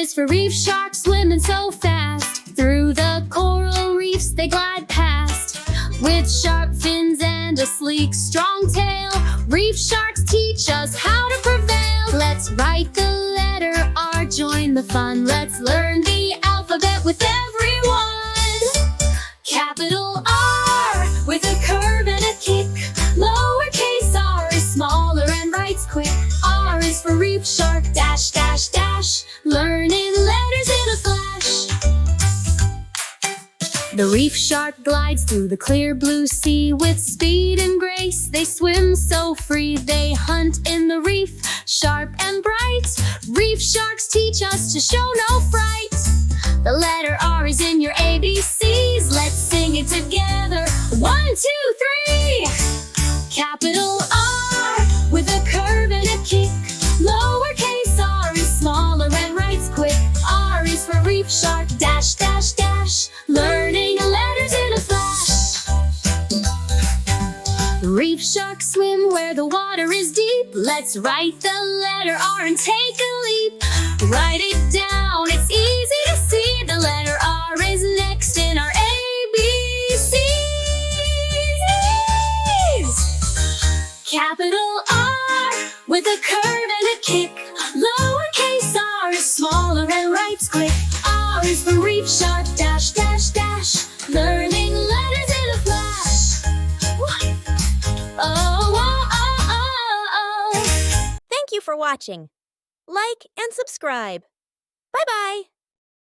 is for reef sharks swimming so fast. Through the coral reefs they glide past. With sharp fins and a sleek, strong tail, reef sharks teach us how to prevail. Let's write the letter R, join the fun. Let's learn the alphabet with everyone. Capital R with a curve and a kick. Lowercase r is smaller and writes quick. R is for reef shark, dash, dash, dash. Learning letters in a flash. The reef shark glides through the clear blue sea. With speed and grace they swim so free. They hunt in the reef, sharp and bright. Reef sharks teach us to show no fright. The letter R is in your ABCs. Let's sing it together. 1, 2, 3. Capital R with a curve and a kick. Lowercase r is smaller and writes quick. R is for reef shark, dash, dash, dash. Learning letters in a flash. Reef sharks swim where the water is deep. Let's write the letter R and take a leap. Write it down, it's easy to see. The letter R is next in our ABCs. Capital R with a curve and a kick. Lowercase r is smaller and writes quick. R is for reef shark, dash, dash, dash. Learning letters in a flash. Oh, oh, oh, oh, oh. Thank you for watching. Like and subscribe. Bye-bye.